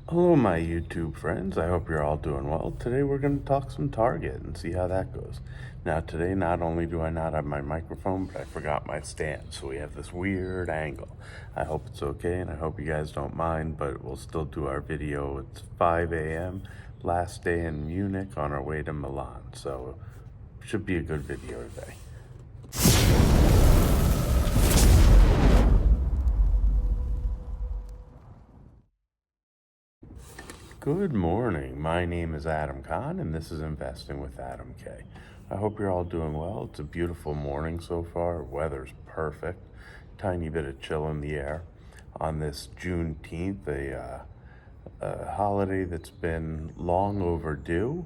Hello, my YouTube friends. I hope you're all doing well. Today we're going to talk some Target and see how that goes. Now, today not only do I not have my microphone, but I forgot my stand, so we have this weird angle. I hope it's okay, and I hope you guys don't mind, but we'll still do our video. It's 5 a.m., last day in Munich on our way to Milan, so should be a good video today. Good morning. My name is Adam Kahn, and this is Investing with Adam K. I hope you're all doing well. It's a beautiful morning so far. Weather's perfect. Tiny bit of chill in the air on this Juneteenth, a holiday that's been long overdue.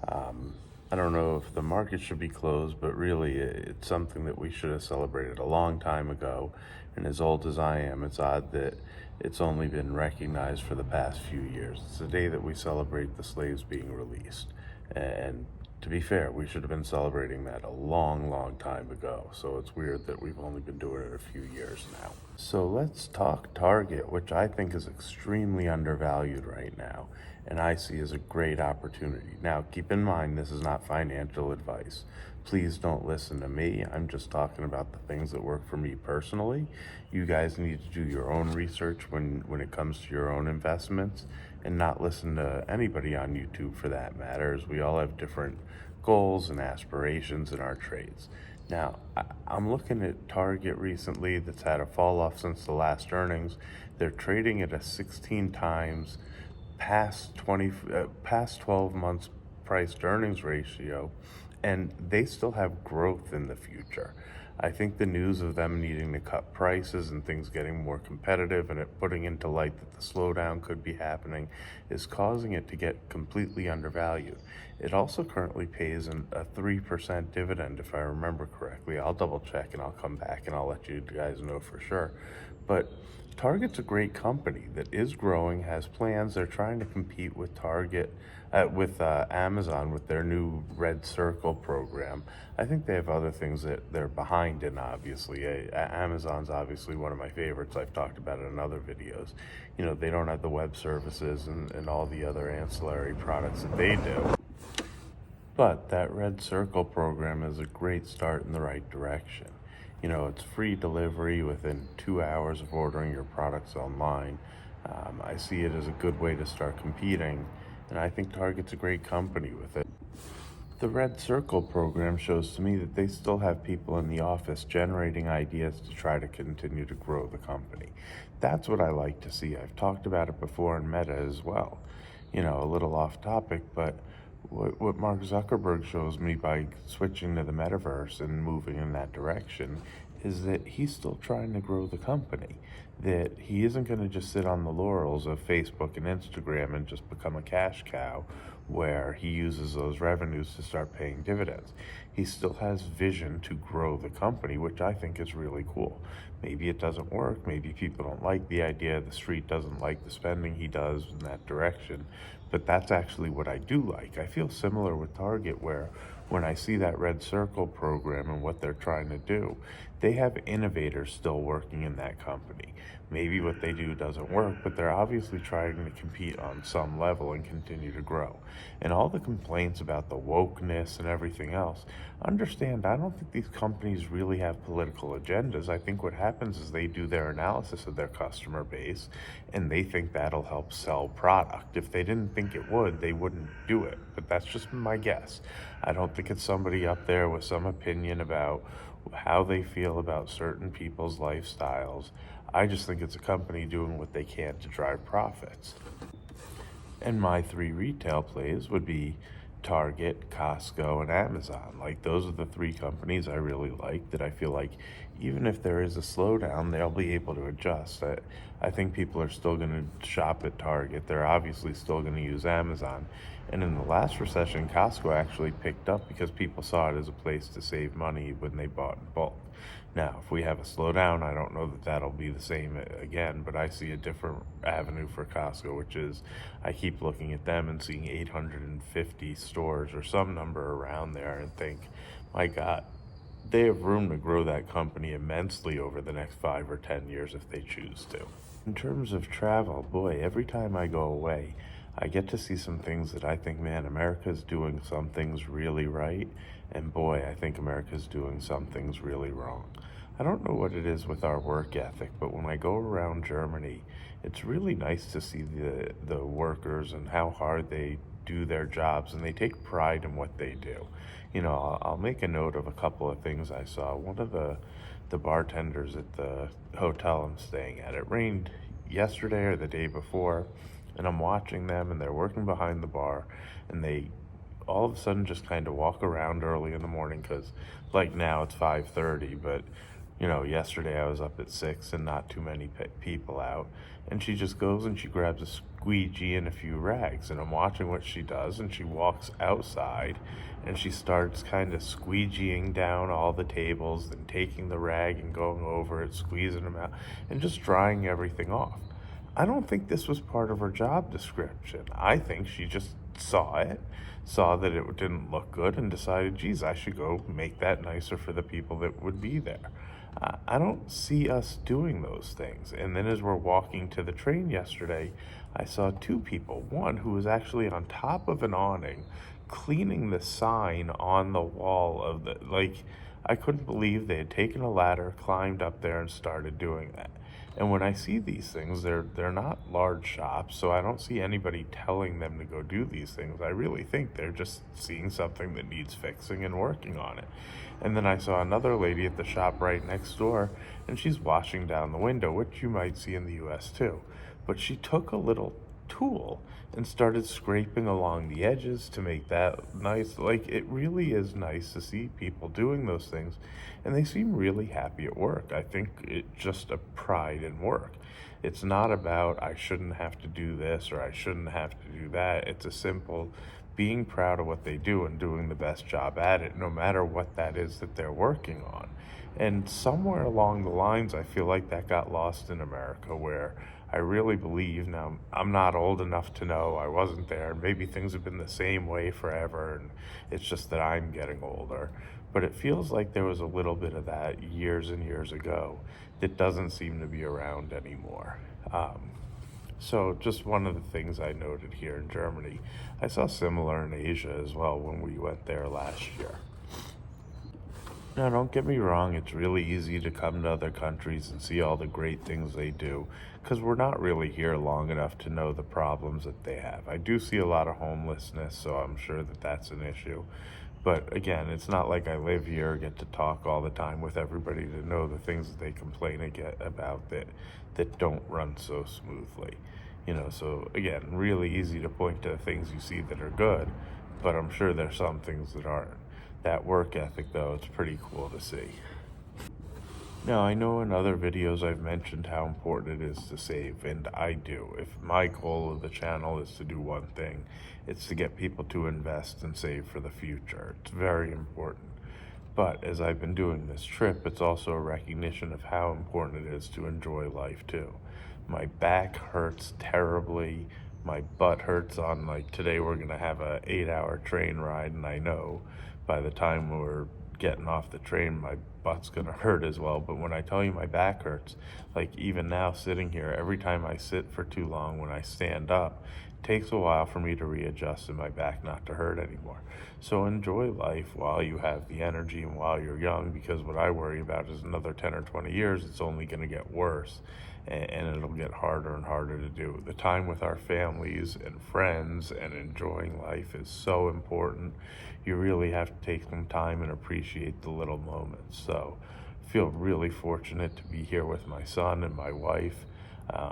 I don't know if the market should be closed, but really it's something that we should have celebrated a long time ago. And as old as I am, it's odd that it's only been recognized for the past few years. It's the day that we celebrate the slaves being released. And to be fair, we should have been celebrating that a long, long time ago. So it's weird that we've only been doing it a few years now. So let's talk Target, which I think is extremely undervalued right now, and I see as a great opportunity. Now, keep in mind, this is not financial advice. Please don't listen to me. I'm just talking about the things that work for me personally. You guys need to do your own research when it comes to your own investments and not listen to anybody on YouTube for that matter, as we all have different goals and aspirations in our trades. Now, I'm looking at Target recently that's had a fall off since the last earnings. They're trading at a 16 times past 12 months price to earnings ratio, and they still have growth in the future. I think the news of them needing to cut prices and things getting more competitive and it putting into light that the slowdown could be happening is causing it to get completely undervalued. It also currently pays a 3% dividend, if I remember correctly. I'll double check and I'll come back and I'll let you guys know for sure. But Target's a great company that is growing, has plans. They're trying to compete with with Amazon with their new Red Circle program. I think they have other things that they're behind in, obviously. Amazon's obviously one of my favorites. I've talked about it in other videos. You know, they don't have the web services and all the other ancillary products that they do. But that Red Circle program is a great start in the right direction. You know, it's free delivery within 2 hours of ordering your products online. I see it as a good way to start competing, and I think Target's a great company with it. The Red Circle program shows to me that they still have people in the office generating ideas to try to continue to grow the company. That's what I like to see. I've talked about it before in Meta as well. You know, a little off topic, but what Mark Zuckerberg shows me by switching to the metaverse and moving in that direction is that he's still trying to grow the company. That he isn't going to just sit on the laurels of Facebook and Instagram and just become a cash cow where he uses those revenues to start paying dividends. He still has vision to grow the company, which I think is really cool. Maybe it doesn't work. Maybe people don't like the idea. The street doesn't like the spending he does in that direction. But that's actually what I do like. I feel similar with Target, where when I see that Red Circle program and what they're trying to do, they have innovators still working in that company. Maybe what they do doesn't work, but they're obviously trying to compete on some level and continue to grow. And all the complaints about the wokeness and everything else, understand, I don't think these companies really have political agendas. I think what happens is they do their analysis of their customer base and they think that'll help sell product. If they didn't think it would, they wouldn't do it. But that's just my guess. I don't think it's somebody up there with some opinion about how they feel about certain people's lifestyles. I just think it's a company doing what they can to drive profits. And my three retail plays would be Target, Costco, and Amazon. Like, those are the three companies I really like that I feel like even if there is a slowdown, they'll be able to adjust. I think people are still going to shop at Target. They're obviously still going to use Amazon. And in the last recession, Costco actually picked up because people saw it as a place to save money when they bought in bulk. Now, if we have a slowdown, I don't know that that'll be the same again, but I see a different avenue for Costco, which is I keep looking at them and seeing 850 stores or some number around there and think, my God, they have room to grow that company immensely over the next 5 or 10 years if they choose to. In terms of travel, boy, every time I go away, I get to see some things that I think, man, America's doing some things really right, and boy, I think America's doing some things really wrong. I don't know what it is with our work ethic, but when I go around Germany, it's really nice to see the workers and how hard they do their jobs, and they take pride in what they do. I'll make a note of a couple of things I saw. One of the bartenders at the hotel I'm staying at, it rained yesterday or the day before, and I'm watching them, and they're working behind the bar, and they all of a sudden just kind of walk around early in the morning because, like, now it's 5:30, but yesterday I was up at 6 and not too many people out, and she just goes and she grabs a squeegee and a few rags, and I'm watching what she does, and she walks outside and she starts kind of squeegeeing down all the tables, then taking the rag and going over it, squeezing them out, and just drying everything off. I don't think this was part of her job description. I think she just saw it, saw that it didn't look good, and decided, geez, I should go make that nicer for the people that would be there. I don't see us doing those things. And then as we're walking to the train yesterday, I saw two people. One who was actually on top of an awning, cleaning the sign on the wall of I couldn't believe they had taken a ladder, climbed up there, and started doing that. And when I see these things, they're not large shops, so I don't see anybody telling them to go do these things. I really think they're just seeing something that needs fixing and working on it. And then I saw another lady at the shop right next door, and she's washing down the window, which you might see in the US too. But she took a little tool and started scraping along the edges to make that nice. Like, it really is nice to see people doing those things, and they seem really happy at work. I think it's just a pride in work. It's not about I shouldn't have to do this or I shouldn't have to do that. It's a simple being proud of what they do and doing the best job at it, no matter what that is that they're working on. And somewhere along the lines, I feel like that got lost in America, where I really believe, now I'm not old enough to know, I wasn't there, and maybe things have been the same way forever, and it's just that I'm getting older. But it feels like there was a little bit of that years and years ago that doesn't seem to be around anymore. So just one of the things I noted here in Germany, I saw similar in Asia as well when we went there last year. Now, don't get me wrong, it's really easy to come to other countries and see all the great things they do, because we're not really here long enough to know the problems that they have. I do see a lot of homelessness, so I'm sure that that's an issue. But again, it's not like I live here or get to talk all the time with everybody to know the things that they complain about that don't run so smoothly. So again, really easy to point to things you see that are good, but I'm sure there's some things that aren't. That work ethic, though, it's pretty cool to see. Now, I know in other videos I've mentioned how important it is to save, and I do. If my goal of the channel is to do one thing, it's to get people to invest and save for the future. It's very important. But as I've been doing this trip, it's also a recognition of how important it is to enjoy life too. My back hurts terribly. My butt hurts on, today we're gonna have a 8-hour train ride, and I know by the time we're getting off the train, my butt's gonna hurt as well. But when I tell you my back hurts, even now sitting here, every time I sit for too long, when I stand up, it takes a while for me to readjust and my back not to hurt anymore. So enjoy life while you have the energy and while you're young, because what I worry about is another 10 or 20 years, it's only gonna get worse. And it'll get harder and harder to do. The time with our families and friends and enjoying life is so important. You really have to take some time and appreciate the little moments. So I feel really fortunate to be here with my son and my wife.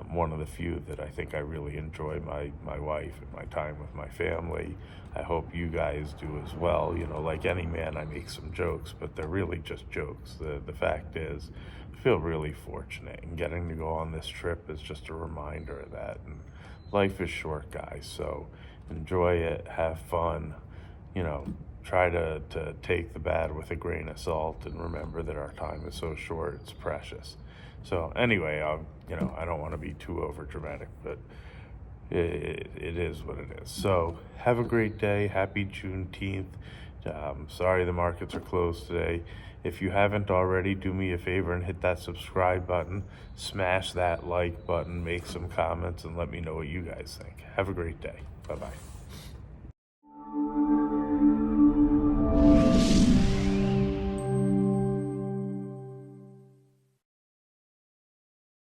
One of the few that I think I really enjoy my wife and my time with my family. I hope you guys do as well. Like any man, I make some jokes, but they're really just jokes. The fact is, I feel really fortunate, and getting to go on this trip is just a reminder of that. And life is short, guys, so enjoy it, have fun, try to take the bad with a grain of salt, and remember that our time is so short, it's precious. So anyway, I don't want to be too over dramatic, but it is what it is. So have a great day. Happy Juneteenth. Sorry the markets are closed today. If you haven't already, do me a favor and hit that subscribe button, smash that like button, make some comments, and let me know what you guys think. Have a great day. Bye-bye.